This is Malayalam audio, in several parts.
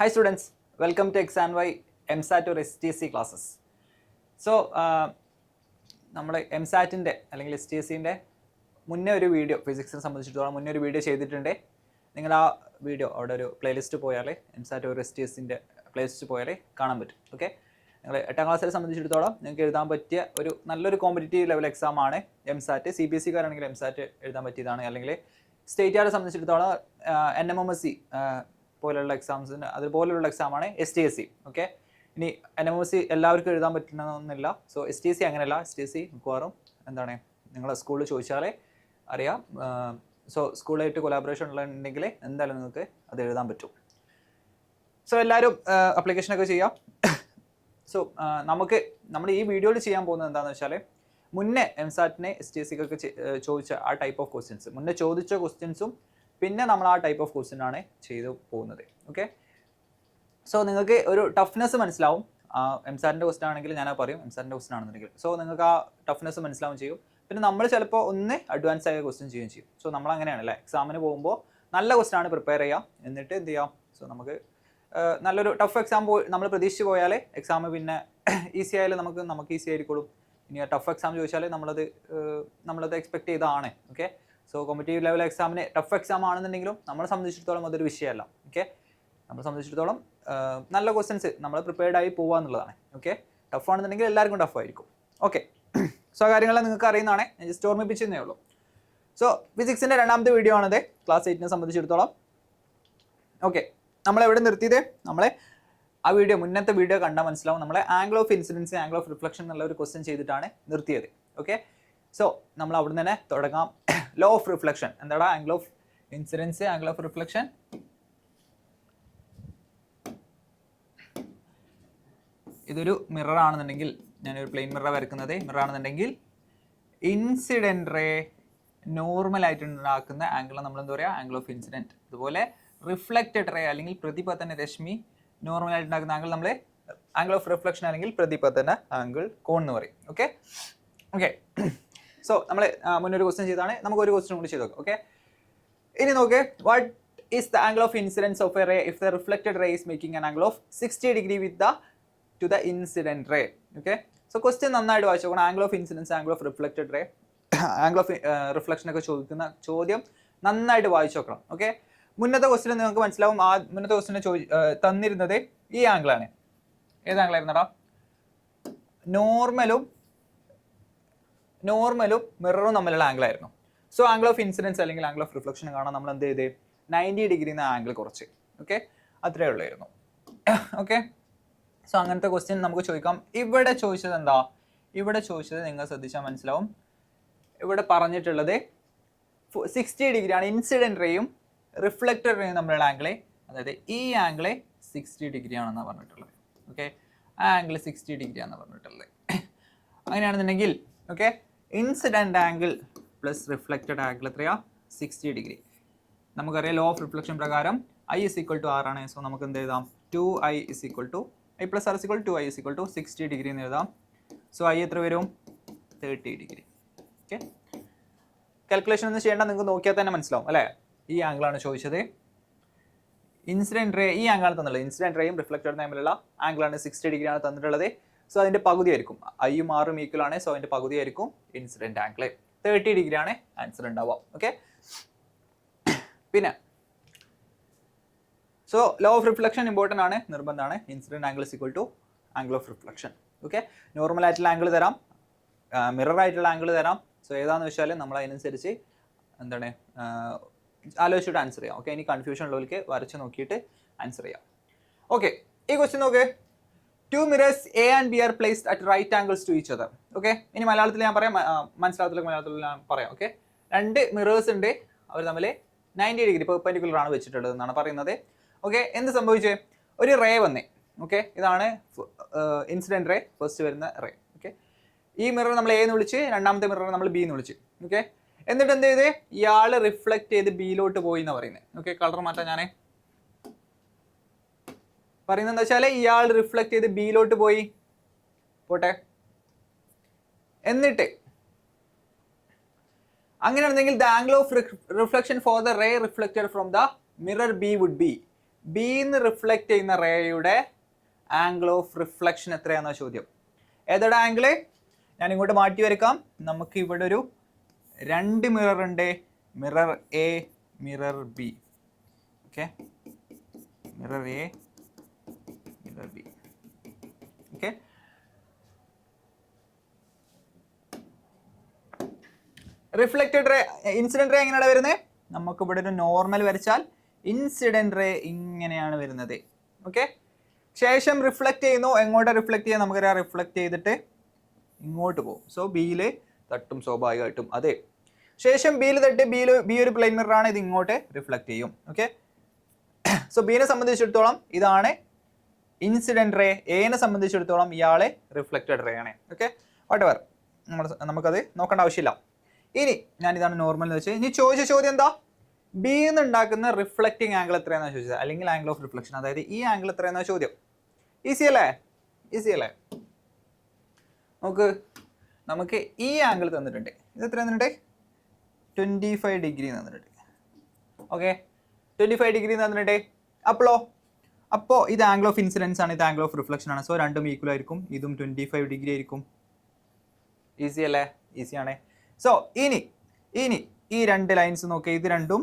Hi students, welcome to XandY MSAT or STC classes. So, നമ്മുടെ MSATൻ്റെ അല്ലെങ്കിൽ STCൻ്റെ മുന്നേ ഒരു വീഡിയോ ഫിസിക്സിനെ സംബന്ധിച്ചിടത്തോളം മുന്നേ ഒരു വീഡിയോ ചെയ്തിട്ടുണ്ട്. നിങ്ങൾ ആ വീഡിയോ അവിടെ ഒരു പ്ലേലിസ്റ്റ് പോയാൽ MSAT or STCൻ്റെ പ്ലേലിസ്റ്റ് പോയാൽ കാണാൻ പറ്റും. ഓക്കെ, നിങ്ങൾ 8ാം ക്ലാസ്സിനെ സംബന്ധിച്ചിടത്തോളം നിങ്ങൾക്ക് എഴുതാൻ പറ്റിയ ഒരു നല്ലൊരു കോമ്പറ്റീറ്റീവ് ലെവൽ എക്സാം ആണ് MSAT. CBSE-കാരാണെങ്കിൽ MSAT എഴുതാൻ പറ്റിയതാണ്. അല്ലെങ്കിൽ സ്റ്റേറ്റുകാരെ സംബന്ധിച്ചിടത്തോളം NMMSC പോലുള്ള എക്സാംസിന് അതുപോലുള്ള എക്സാമാണ് STC. ഓക്കെ, ഇനി NMMSC എല്ലാവർക്കും എഴുതാൻ പറ്റണമെന്നില്ല. സോ STC അങ്ങനെയല്ല. STC മിക്കവാറും എന്താണ് നിങ്ങൾ സ്കൂളിൽ ചോദിച്ചാലേ അറിയാം. സോ സ്കൂളായിട്ട് കൊലാബറേഷൻ ഉണ്ടെങ്കിൽ എന്തായാലും നിങ്ങൾക്ക് അത് എഴുതാൻ പറ്റും. സോ എല്ലാവരും അപ്ലിക്കേഷനൊക്കെ ചെയ്യാം. സോ നമ്മൾ ഈ വീഡിയോയിൽ ചെയ്യാൻ പോകുന്നത് എന്താണെന്ന് വെച്ചാൽ മുന്നേ MSATനെ STCക്കൊക്കെ ചോദിച്ച ആ ടൈപ്പ് ഓഫ് ക്വസ്റ്റ്യൻസ്, മുന്നേ ചോദിച്ച ക്വസ്റ്റ്യൻസും പിന്നെ നമ്മൾ ആ ടൈപ്പ് ഓഫ് ക്വസ്റ്റ്യൻ ആണ് ചെയ്തു പോകുന്നത്. ഓക്കെ, സോ നിങ്ങൾക്ക് ഒരു ടഫ്നെസ് മനസ്സിലാവും. MSATൻ്റെ ക്വസ്റ്റ്യൻ ആണെങ്കിൽ ഞാൻ പറയും MSATൻ്റെ ക്വസ്റ്റ്യൻ ആണെന്നുണ്ടെങ്കിൽ. സോ നിങ്ങൾക്ക് ആ ടഫ്നെസ് മനസ്സിലാവും ചെയ്യും. പിന്നെ നമ്മൾ ചിലപ്പോൾ ഒന്ന് അഡ്വാൻസ് ആയ ക്വസ്റ്റ്യൻ ചെയ്യുകയും ചെയ്യും. സോ നമ്മൾ അങ്ങനെയാണല്ലേ, എക്സാമിന് പോകുമ്പോൾ നല്ല ക്വസ്റ്റ്യൻ ആണ് പ്രിപ്പയർ ചെയ്യാം, എന്നിട്ട് എന്ത് ചെയ്യാം. സോ നമുക്ക് നല്ലൊരു ടഫ് എക്സാം നമ്മൾ പ്രതീക്ഷിച്ച് പോയാൽ എക്സാം പിന്നെ ഈസി ആയാലും നമുക്ക് ഈസി ആയിരിക്കുള്ളൂ. ഇനി ടഫ് എക്സാം ചോദിച്ചാൽ നമ്മളത് എക്സ്പെക്ട് ചെയ്തതാണ്. ഓക്കെ, സോ കോമ്പറ്റീവ് ലെവൽ എക്സാമിന് ടഫ് എക്സാം ആണെന്നുണ്ടെങ്കിലും നമ്മളെ സംബന്ധിച്ചിടത്തോളം അതൊരു വിഷയമല്ല. ഓക്കെ, നമ്മളെ സംബന്ധിച്ചിടത്തോളം നല്ല ക്വസ്റ്റ്യൻസ് നമ്മൾ പ്രിപ്പയർഡ് ആയി പോകുക എന്നുള്ളതാണ്. ഓക്കെ, ടഫ് ആണെന്നുണ്ടെങ്കിൽ എല്ലാവർക്കും ടഫ് ആയിരിക്കും. ഓക്കെ, സോ കാര്യങ്ങളെല്ലാം നിങ്ങൾക്ക് അറിയുന്നതാണ്, ഞാൻ ജസ്റ്റ് ഓർമ്മിപ്പിച്ചതേ ഉള്ളൂ. സോ ഫിസിക്സിൻ്റെ 2ാമത്തെ വീഡിയോ ആണത് ക്ലാസ് 8നെ സംബന്ധിച്ചിടത്തോളം. ഓക്കെ, നമ്മളെവിടെ നിർത്തിയത്, നമ്മളെ ആ വീഡിയോ മുന്നത്തെ വീഡിയോ കണ്ടാൽ മനസ്സിലാവും. നമ്മളെ angle of incidence angle of reflection എന്നുള്ള ഒരു ക്വസ്റ്റ്യൻ ചെയ്തിട്ടാണ് നിർത്തിയത്. ഓക്കെ, സോ നമ്മൾ അവിടെ നിന്ന് തന്നെ തുടങ്ങാം. ലോ ഓഫ് റിഫ്ലക്ഷൻ എന്താടാ? Angle of incidence angle of reflection. ഇതൊരു മിറർ ആണെന്നുണ്ടെങ്കിൽ, ഞാനൊരു പ്ലെയിൻ മിറർ വരയ്ക്കുന്നത് മിറർ ആണെന്നുണ്ടെങ്കിൽ ഇൻസിഡൻറ്റ് റേ നോർമലായിട്ട് ഉണ്ടാക്കുന്ന ആംഗിൾ നമ്മൾ എന്താ പറയുക? Angle of incident. അതുപോലെ റിഫ്ലക്റ്റഡ് റേ അല്ലെങ്കിൽ പ്രതിപതന രശ്മി നോർമലായിട്ട് ഉണ്ടാക്കുന്ന ആംഗിൾ നമ്മൾ ആംഗിൾ ഓഫ് റിഫ്ലക്ഷൻ അല്ലെങ്കിൽ പ്രതിപതന ആംഗിൾ കോൺ എന്ന് പറയും. ഓക്കെ ഓക്കെ, സോ നമ്മൾ മുന്നൊരു ക്വസ്റ്റ്യൻ ചെയ്താണ്, നമുക്ക് ഒരു ക്വസ്റ്റ്യൻ കൂടി ചെയ്ത് നോക്കാം. ഓക്കെ, ഇനി നോക്ക്, what is the angle of incidence of a ray if the reflected ray is making an angle of 60 degree to the incident ray. Okay, so question നന്നായിട്ട് വായിച്ചു നോക്കണം. Angle of incidence angle of reflected ray angle of reflection ഒക്കെ ചോദിക്കുന്ന ചോദ്യം നന്നായിട്ട് വായിച്ചു നോക്കണം. ഓക്കെ, മുന്നത്തെ ക്വസ്റ്റ്യൻ നിങ്ങൾക്ക് മനസ്സിലാവും. ആ മുന്നത്തെ ക്വസ്റ്റ്യൻ തന്നിരുന്നത് ഈ ആംഗിളാണ്. ഏത് ആംഗിളായിരുന്നടാ? നോർമലും മിററും തമ്മിലുള്ള ആംഗിൾ ആയിരുന്നു. സോ ആംഗിൾ ഓഫ് ഇൻസിഡൻസ് അല്ലെങ്കിൽ ആംഗിൾ ഓഫ് റിഫ്ലക്ഷൻ കാണാൻ നമ്മൾ എന്ത് ചെയ്ത് 90 ഡിഗ്രി ആംഗിൾ കുറച്ച്. ഓക്കെ, അത്രേ ഉള്ളായിരുന്നു. ഓക്കെ, സോ അങ്ങനത്തെ ക്വസ്റ്റ്യൻ നമുക്ക് ചോദിക്കാം. ഇവിടെ ചോദിച്ചത് എന്താ? ഇവിടെ ചോദിച്ചത് നിങ്ങൾ ശ്രദ്ധിച്ചാൽ മനസ്സിലാവും. ഇവിടെ പറഞ്ഞിട്ടുള്ളത് 60 ഡിഗ്രിയാണ് ഇൻസിഡൻറ്റ് റേയും റിഫ്ലക്റ്റഡ് റേയും തമ്മിലുള്ള ആംഗിള്. അതായത് ഈ ആംഗിള് 60 ഡിഗ്രി ആണെന്നാണ് പറഞ്ഞിട്ടുള്ളത്. ഓക്കെ, ആ ആംഗിൾ 60 ഡിഗ്രി ആണെന്ന് പറഞ്ഞിട്ടുള്ളത്. അങ്ങനെയാണെന്നുണ്ടെങ്കിൽ okay, incident angle plus reflected angle എത്രയാ? 60 ഡിഗ്രി. നമുക്കറിയാം ലോ ഓഫ് റിഫ്ലക്ഷൻ പ്രകാരം I = R ആണ്. സോ നമുക്ക് എന്ത് എഴുതാം? 2I = I + R = 2I = 60 degree എന്ന് എഴുതാം. സോ I എത്ര വരും? 30 ഡിഗ്രി. ഓക്കെ, കാൽക്കുലേഷൻ ഒന്നും ചെയ്യേണ്ട, നിങ്ങൾക്ക് നോക്കിയാൽ തന്നെ മനസ്സിലാവും അല്ലേ. ഈ ആംഗിളാണ് ചോദിച്ചത്. ഇൻസിഡൻറ്റ് റേ ഈ ആംഗിളാണ് തന്നിട്ടുള്ളത്. ഇൻസിഡൻറ്റ് റേയും റിഫ്ലക്റ്റഡ് തമ്മിലുള്ള ആംഗിളാണ് 60 ഡിഗ്രി ആണ് തന്നിട്ടുള്ളത്. സോ അതിൻ്റെ പകുതി ആയിരിക്കും. Iയും Rഉം ഈക്വൽ ആണ്. സോ അതിൻ്റെ പകുതി ആയിരിക്കും ഇൻസിഡൻറ്റ് ആംഗിൾ. 30 ഡിഗ്രി ആണ് ആൻസർ ഉണ്ടാവുക. ഓക്കെ, പിന്നെ so low of reflection important ആണ്, നിർബന്ധമാണ്. Incident angle = angle of reflection. Okay, normal ആയിട്ടുള്ള ആംഗിൾ തരാം, മിറർ ആയിട്ടുള്ള ആംഗിൾ തരാം. സോ ഏതാണെന്ന് വെച്ചാൽ നമ്മൾ അതിനനുസരിച്ച് എന്താണ് ആലോചിച്ചിട്ട് ആൻസർ ചെയ്യാം. ഓക്കെ, ഇനി കൺഫ്യൂഷൻ ഉള്ളവർക്ക് വരച്ച് നോക്കിയിട്ട് ആൻസർ ചെയ്യാം. ഓക്കെ, ഈ ക്വസ്റ്റ്യൻ നോക്ക്. 2 mirrors A and B are placed at right angles to each other. Okay, ഇനി മലയാളത്തിൽ ഞാൻ പറയാം, മലയാളത്തിൽ ഞാൻ പറയാം. ഓക്കെ, 2 മിറേഴ്സ് ഉണ്ട്, അവർ തമ്മിൽ 90 ഡിഗ്രി പെർപെൻഡിക്കുലർ ആണ് വെച്ചിട്ടുള്ളത് എന്നാണ് പറയുന്നത്. ഓക്കെ, എന്ത് സംഭവിച്ചേ? ഒരു റേ വന്നേ. ഓക്കെ, ഇതാണ് ഇൻസിഡൻറ്റ് റേ, ഫസ്റ്റ് വരുന്ന റേ. ഓക്കെ, ഈ മിറർ നമ്മൾ A എന്ന് വിളിച്ച്, രണ്ടാമത്തെ മിറർ നമ്മൾ B എന്ന് വിളിച്ച്. ഓക്കെ, എന്നിട്ട് എന്ത് ചെയ്ത് ഇയാൾ റിഫ്ലക്ട് ചെയ്ത് ബിയിലോട്ട് പോയി എന്നാണ് പറയുന്നത്. ഓക്കെ, കളർ മാറ്റാം. ഞാൻ പറയുന്നത് എന്താ വെച്ചാൽ ഇയാൾ റിഫ്ലക്ട് ചെയ്ത് ബിയിലോട്ട് പോയി, പോട്ടെ. എന്നിട്ട് അങ്ങനെയാണെന്നെങ്കിൽ the angle of reflection for the ray reflected from the mirror B would be ബിന്ന് റിഫ്ലക്റ്റ് ചെയ്യുന്ന റേയുടെ ആംഗിൾ ഓഫ് റിഫ്ലക്ഷൻ എത്രയാണെന്ന ചോദ്യം. ഏതാണ് ആംഗിള്? ഞാൻ ഇങ്ങോട്ട് മാറ്റി വരക്കാം. നമുക്ക് ഇവിടെ ഒരു രണ്ട് മിറർ ഉണ്ട്, mirror A, mirror B. Okay, mirror A, mirror B. Okay, reflected ray, incident ray എങ്ങനെയാണ് വരുന്നത്? നമുക്ക് ഇവിടെ ഒരു നോർമൽ വരച്ചാൽ ഇൻസിഡന്റ് റേ ഇങ്ങനെയാണ് വരുന്നത്. ഓക്കെ, ശേഷം റിഫ്ലക്റ്റ് ചെയ്യുന്നു. എങ്ങോട്ട് റിഫ്ലക്റ്റ് ചെയ്യാൻ നമുക്കറിയാം, റിഫ്ലക്റ്റ് ചെയ്തിട്ട് ഇങ്ങോട്ട് പോകും. സോ ബിയിൽ തട്ടും സ്വാഭാവികമായിട്ടും. അതെ, ശേഷം ബിയിൽ തട്ടി, ബി ഒരു പ്ലെയിൻ മിറർ ആണ്, ഇത് ഇങ്ങോട്ട് റിഫ്ലക്റ്റ് ചെയ്യും. ഓക്കെ, സോ ബിനെ സംബന്ധിച്ചിടത്തോളം ഇതാണ് ഇൻസിഡന്റ് റേ, എനെ സംബന്ധിച്ചിടത്തോളം ഇയാളെ റിഫ്ലക്റ്റഡ് റേ ആണ്. ഓക്കെ, വാട്ടെവർ, നമുക്കത് നോക്കേണ്ട ആവശ്യമില്ല. ഇനി ഞാൻ ഇതാണ് നോർമൽ എന്ന് വെച്ചാൽ, ഇനി ചോദിച്ച ചോദ്യം എന്താ? ബി എന്ന് ഉണ്ടാക്കുന്ന റിഫ്ലക്റ്റിംഗ് ആംഗിൾ എത്രയാണെന്ന് ചോദിച്ചത്, അല്ലെങ്കിൽ ആംഗിൾ ഓഫ് റിഫ്ലക്ഷൻ, അതായത് ഈ ആംഗിൾ എത്രയാണെന്ന ചോദ്യം. ഈസി അല്ലേ? ഈസി അല്ലേ? നമുക്ക് ഈ ആംഗിൾ തന്നിട്ടുണ്ട്. ഇത് എത്ര തന്നിട്ടുണ്ട്? 25 ഡിഗ്രി തന്നിട്ടുണ്ട്. ഓക്കെ, 25 ഡിഗ്രി തന്നിട്ടുണ്ട്. അപ്പോൾ ഇത് ആംഗിൾ ഓഫ് ഇൻസിഡൻസ് ആണ്, ഇത് ആംഗിൾ ഓഫ് റിഫ്ലക്ഷൻ ആണ്. സോ രണ്ടും ഈക്വൽ ആയിരിക്കും. ഇതും 25 ഡിഗ്രി ആയിരിക്കും. ഈസി അല്ലേ? ഈസിയാണ്. സോ ഇനി ഈ രണ്ട് ലൈൻസ് നോക്കിയാൽ ഇത് രണ്ടും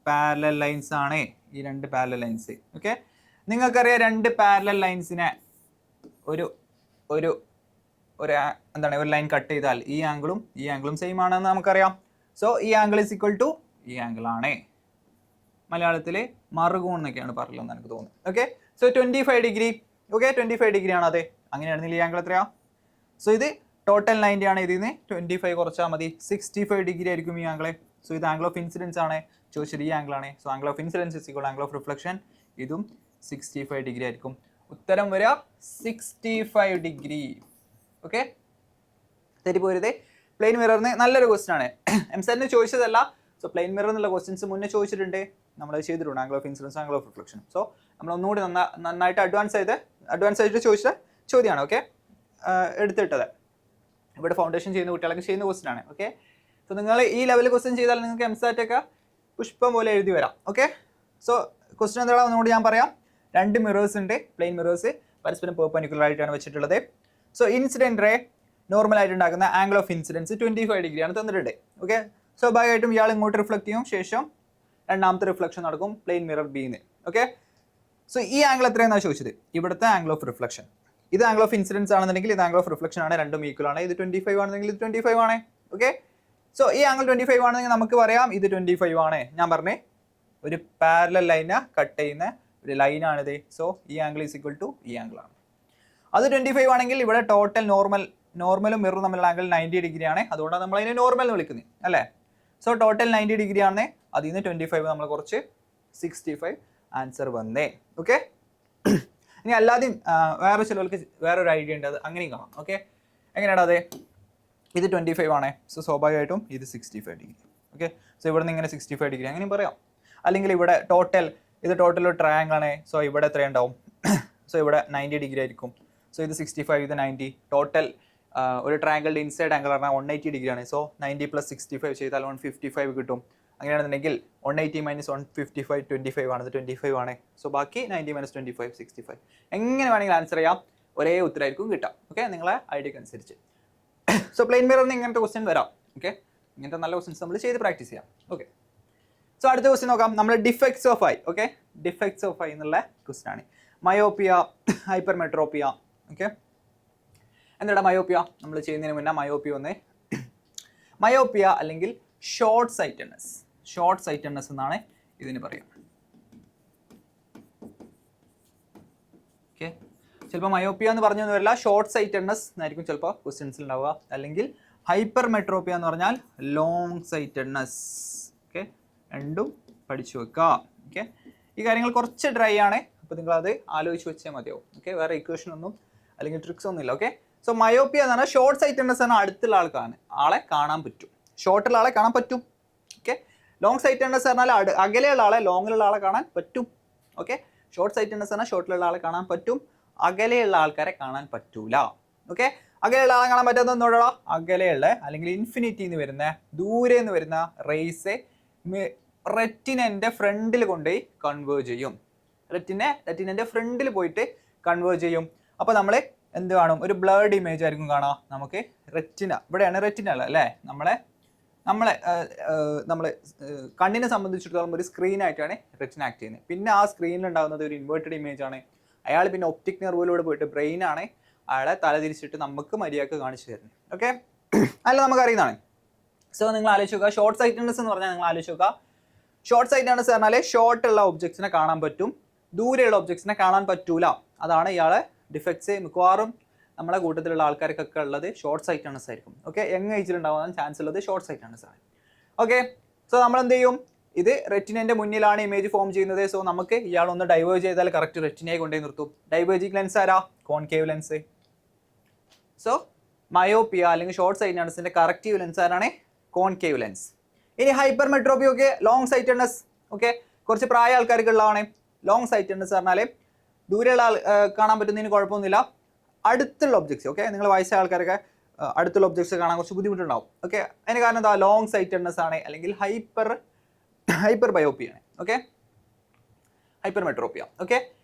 പാരലൽ ലൈൻസ് ആണ്. ഈ രണ്ട് പാരലൽ ലൈൻസ്. ഓക്കെ, നിങ്ങൾക്കറിയാം രണ്ട് പാരലൽ ലൈൻസിനെ ഒരു എന്താണ്, ഒരു ലൈൻ കട്ട് ചെയ്താൽ ഈ ആംഗിളും സെയിം ആണെന്ന് നമുക്കറിയാം. സോ ഈ ആംഗിൾ ഇസ് ഈക്വൽ ടു ഈ ആംഗിൾ ആണ്. മലയാളത്തിൽ മറുകോൺ എന്നൊക്കെയാണ് പറയുന്നത് എനിക്ക് തോന്നുന്നു. Okay, so 25 degree. Okay, 25 degree ആണ്. അതെ, അങ്ങനെയാണെങ്കിൽ ഈ ആംഗിൾ എത്രയാ? സോ ഇത് ടോട്ടൽ 90 ആണ്. ഇതിന് 25 കുറച്ചാൽ മതി, 65 ഡിഗ്രി ആയിരിക്കും ഈ ആംഗിൾ. സോ ഇത് ആംഗിൾ ഓഫ് ഇൻസിഡൻസ് ആണ്, ചോദിച്ചത് ഈ ആംഗിൾ ആണ്. So angle of incidents is equal angle of reflection, ഇതും 65 ഡിഗ്രി ആയിരിക്കും. ഉത്തരം വരിക 65 ഡിഗ്രി. ഓക്കെ, തെറ്റിപ്പോരുത്. പ്ലെയിൻ മിററിന് നല്ലൊരു ക്വസ്റ്റൻ ആണ്. എംസെറ്റിന് ചോദിച്ചതല്ല. സോ പ്ലെയിൻ മിറർ എന്നുള്ള ക്വസ്റ്റ്യൻസ് മുന്നേ ചോദിച്ചിട്ടുണ്ട്, നമ്മൾ ചെയ്തിട്ടുണ്ട്, angle of incidence, angle of reflection. So നമ്മൾ ഒന്നുകൂടി നന്നായിട്ട് അഡ്വാൻസ് ആയിട്ട് ചോദിച്ച ചോദ്യമാണ്. ഓക്കെ, എടുത്തിട്ടത് ഇവിടെ ഫൗണ്ടേഷൻ ചെയ്യുന്ന കുട്ടികളൊക്കെ ചെയ്യുന്ന ക്വസ്റ്റൻ ആണ്. ഓക്കെ, സോ നിങ്ങൾ ഈ ലെവലിൽ ക്വസ്റ്റൻ ചെയ്താൽ നിങ്ങൾക്ക് എംസാറ്റ് ഒക്കെ പുഷ്പം പോലെ എഴുതി വരാം. ഓക്കെ, സോ ക്വസ്റ്റൻ എന്താണ് ഒന്നുകൂടി ഞാൻ പറയാം. രണ്ട് മിറേഴ്സ് ഉണ്ട്, പ്ലെയിൻ മിറേഴ്സ്, പരസ്പരം പെർപെൻഡിക്കുലർ ആയിട്ടാണ് വെച്ചിട്ടുള്ളത്. സോ ഇൻസിഡന്റ് റേ നോർമൽ ആയിട്ട് ഉണ്ടാക്കുന്ന ആംഗിൾ ഓഫ് ഇൻസിഡൻസ് 25 ഡിഗ്രി ആണ് തന്നിട്ടുണ്ട്. ഓക്കെ, സ്വാഭാവികമായിട്ടും ഇയാൾ ഇങ്ങോട്ട് റിഫ്ലക്ട് ചെയ്യും, ശേഷം രണ്ടാമത്തെ റിഫ്ലക്ഷൻ നടക്കും പ്ലെയിൻ മിറർ ബിന്ന്. ഓക്കെ, സോ ഈ ആംഗിൾ എത്രയാണെന്നാണ് ചോദിച്ചത്? ഇവിടുത്തെ ആംഗിൾ ഓഫ് റിഫ്ലക്ഷൻ. ഇത് ആംഗിൾ ഓഫ് ഇൻസിഡൻസ് ആണെന്നുണ്ടെങ്കിൽ ഇത് ആംഗിൾ ഓഫ് റിഫ്ലക്ഷൻ ആണ്, രണ്ടും ഈക്വൽ ആണ്. ഇത് 25 ആണെന്നെങ്കിൽ ഇത് 25 ആണ്. ഓക്കെ, സോ ഈ ആംഗിൾ 25 ആണെങ്കിൽ നമുക്ക് പറയാം ഇത് 25 ആണ്. ഞാൻ പറഞ്ഞേ ഒരു പാരലൽ ലൈനെ കട്ട് ചെയ്യുന്ന ഒരു ലൈനാണിത്. സോ ഈ ആംഗിൾ ഈസ് ഈക്വൽ ടു ഈ ആംഗിൾ ആണ്. അത് 25 ആണെങ്കിൽ ഇവിടെ ടോട്ടൽ നോർമലും മിററും തമ്മിലുള്ള ആംഗിൾ 90 ഡിഗ്രി ആണ്. അതുകൊണ്ടാണ് നമ്മൾ അതിനെ നോർമൽ എന്ന് വിളിക്കുന്നത് അല്ലേ. സോ ടോട്ടൽ 90 ഡിഗ്രി ആണ്. അതിൽ നിന്ന് 25 നമ്മൾ കുറച്ച് 65 ആൻസർ വന്നേ. ഓക്കെ, ഇനി അല്ലാതെ വേറെ ചിലർക്ക് വേറൊരു ഐഡിയ ഉണ്ട്, അത് അങ്ങനെയും കാണാം. ഓക്കെ, എങ്ങനെയാണ്? അതെ, ഇത് 25 ആണ്. സോ സ്വാഭാവികമായിട്ടും ഇത് 65 ഡിഗ്രി. ഓക്കെ, സോ ഇവിടെ നിന്ന് ഇങ്ങനെ 65 ഡിഗ്രി അങ്ങനെയും പറയാം. അല്ലെങ്കിൽ ഇവിടെ ഇത് ടോട്ടൽ ഒരു ട്രയാങ്കിൾ ആണ്. സോ ഇവിടെ എത്രയുണ്ടാവും? സോ ഇവിടെ 90 ഡിഗ്രി ആയിരിക്കും. സോ ഇത് 65, ഇത് 90. ടോട്ടൽ ഒരു ട്രയാങ്കിളുടെ ഇൻസൈഡ് ആംഗിൾ പറഞ്ഞാൽ 180 ഡിഗ്രി ആണ്. സോ 90 + 65 ചെയ്താൽ 155 കിട്ടും. അങ്ങനെയാണെന്നുണ്ടെങ്കിൽ 180 - 155 25 ആണ്. ഇത് 25 ആണ്. സോ ബാക്കി 90 - 25 65. എങ്ങനെ വേണമെങ്കിൽ ആൻസർ ചെയ്യാം, ഒരേ ഉത്തരമായിരിക്കും കിട്ടാം. ഓക്കെ, നിങ്ങളെ ഐഡിയക്ക് അനുസരിച്ച്. സോ പ്ലെയിൻ മിററിന് ഇങ്ങനത്തെ ക്വസ്റ്റ്യൻ വരാം. ഓക്കെ, ഇങ്ങനത്തെ നല്ല ക്വസ്റ്റ്യൻസ് നമ്മൾ ചെയ്ത് പ്രാക്ടീസ് ചെയ്യാം. ഓക്കെ, സോ അടുത്ത ക്വസ്റ്റ്യൻ നോക്കാം. നമ്മൾ defects of I. Okay, defects of I എന്നുള്ള ക്വസ്റ്റ്യൻ ആണ്. Myopia, hypermetropia. ഓക്കെ, എന്താണ് മയോപ്പിയ? നമ്മൾ ചെയ്യുന്നതിന് മുന്നേ മയോപ്പിയ അല്ലെങ്കിൽ ഷോർട്ട് സൈറ്റഡ്നെസ് എന്നാണ് ഇതിന് പറയാം. ഓക്കെ, ചിലപ്പോൾ മയോപ്പിയ എന്ന് പറഞ്ഞൊന്നും വരില്ല, ഷോർട്ട് സൈറ്റഡ്നെസ് എന്നായിരിക്കും ചിലപ്പോൾ ക്വസ്റ്റ്യൻസിൽ ഉണ്ടാവുക. അല്ലെങ്കിൽ ഹൈപ്പർമെട്രോപ്പിയ എന്ന് പറഞ്ഞാൽ ലോങ് സൈറ്റഡ്നെസ്. ഓക്കെ, രണ്ടും പഠിച്ചു വെക്കുക. ഓക്കെ, ഈ കാര്യങ്ങൾ കുറച്ച് ഡ്രൈ ആണ്, അപ്പോൾ നിങ്ങളത് ആലോചിച്ച് വെച്ചാൽ മതിയാവും. ഓക്കെ, വേറെ ഇക്വേഷൻ ഒന്നും അല്ലെങ്കിൽ ട്രിക്സ് ഒന്നും ഇല്ല. ഓക്കെ, സോ മയോപ്പിയ എന്ന് പറഞ്ഞാൽ ഷോർട്ട് സൈറ്റഡ്നെസ് ആണ്, അടുത്തുള്ള ആളെ കാണാൻ പറ്റും, ഷോർട്ടുള്ള ആളെ കാണാൻ പറ്റും. ഓക്കെ, ലോങ് സൈറ്റഡ്നെസ് പറഞ്ഞാൽ അകലെയുള്ള ആളെ ലോങ്ങിലുള്ള ആളെ കാണാൻ പറ്റും. ഓക്കെ, ഷോർട്ട് സൈറ്റഡ്നെസ് പറഞ്ഞാൽ ഷോർട്ടിലുള്ള ആളെ കാണാൻ പറ്റും, അകലെയുള്ള ആൾക്കാരെ കാണാൻ പറ്റൂല. ഓക്കെ, അകലെയുള്ള ആളെ കാണാൻ പറ്റാത്ത ഒന്നുകൂടാ, അകലെയുള്ള അല്ലെങ്കിൽ ഇൻഫിനിറ്റിന്ന് വരുന്ന ദൂരെ നിന്ന് വരുന്ന റേസ് റെറ്റിനന്റെ ഫ്രണ്ടിൽ കൊണ്ടുപോയി കൺവേർജ് ചെയ്യും. റെറ്റിനൻ്റെ ഫ്രണ്ടിൽ പോയിട്ട് കൺവേർട്ട് ചെയ്യും. അപ്പോൾ നമ്മൾ എന്ത് കാണും? ഒരു ബ്ലർഡ് ഇമേജ് ആയിരിക്കും കാണാം. നമുക്ക് റെറ്റിന, ഇവിടെയാണ് റെറ്റിന അല്ലേ, നമ്മളെ കണ്ണിനെ സംബന്ധിച്ചിടത്തോളം ഒരു സ്ക്രീനായിട്ടാണ് റെറ്റിന ആക്ട് ചെയ്യുന്നത്. പിന്നെ ആ സ്ക്രീനിൽ ഉണ്ടാകുന്നത് ഒരു ഇൻവേർട്ടഡ് ഇമേജ് ആണ്. അയാൾ പിന്നെ ഒപ്റ്റിക് നെർവിലൂടെ പോയിട്ട് ബ്രെയിനാണ് അയാളെ തലതിരിച്ചിട്ട് നമുക്ക് മര്യാദക്ക് കാണിച്ചു തരുന്നത്. ഓക്കെ, അല്ല നമുക്കറിയുന്നതാണ്. സോ നിങ്ങൾ ആലോചിച്ച് നോക്കുക, ഷോർട്ട് സൈറ്റഡ്നെസ് എന്ന് പറഞ്ഞാൽ നിങ്ങൾ ആലോചിച്ച് നോക്കുക, ഷോർട്ട് സൈറ്റഡ്നെസ് പറഞ്ഞാൽ ഷോർട്ടുള്ള ഒബ്ജക്ട്സിനെ കാണാൻ പറ്റും, ദൂരെയുള്ള ഒബ്ജക്ട്സിനെ കാണാൻ പറ്റൂല. അതാണ് ഇയാളെ ഡിഫക്ട്സ്. മിക്കവാറും നമ്മളെ കൂട്ടത്തിലുള്ള ആൾക്കാർക്കൊക്കെ ഉള്ളത് ഷോർട്ട് സൈറ്റഡ്നെസ് ആയിരിക്കും. ഓക്കെ, യങ് ഏജിൽ ഉണ്ടാവാൻ ചാൻസ് ഉള്ളത് ഷോർട്ട് സൈറ്റഡ്നെസ് ആണ്. ഓക്കെ, സോ നമ്മൾ എന്ത് ചെയ്യും? ഇത് റെറ്റിനൻ്റെ മുന്നിലാണ് ഇമേജ് ഫോം ചെയ്യുന്നത്. സോ നമുക്ക് ഇയാളൊന്ന് ഡൈവേർജ് ചെയ്താൽ കറക്റ്റ് റെറ്റിനയെ കൊണ്ടുപോയി നിർത്തും. ഡൈവേർജിങ് ലെൻസ് ആരാ? Concave lens. സോ മയോപ്പിയ അല്ലെങ്കിൽ ഷോർട്ട് സൈറ്റഡ്നെസിന്റെ കറക്റ്റീവ് ലെൻസ് ആരാണ്? Concave lens. ഇനി ഹൈപ്പർ മെട്രോപ്പി ഒക്കെ ലോങ് സൈറ്റഡ്നെസ്. ഓക്കെ, കുറച്ച് പ്രായ ആൾക്കാർക്കുള്ളതാണ് ലോങ് സൈറ്റഡ്നെസ് പറഞ്ഞാൽ. ദൂരെയുള്ള കാണാൻ പറ്റുന്നതിന് കുഴപ്പമൊന്നുമില്ല, അടുത്തുള്ള ഒബ്ജക്ട്സ്. ഓക്കെ, നിങ്ങൾ വയസ്സായ ആൾക്കാരൊക്കെ അടുത്തുള്ള ഒബ്ജക്ട്സ് കാണാൻ കുറച്ച് ബുദ്ധിമുട്ടുണ്ടാവും. ഓക്കെ, അതിന് കാരണം എന്താ? ലോങ് സൈറ്റഡ്നെസ് ആണ്, അല്ലെങ്കിൽ ഹൈപ്പർ ബയോപ്പിയ ആണ്. Okay, hypermetropia. Okay,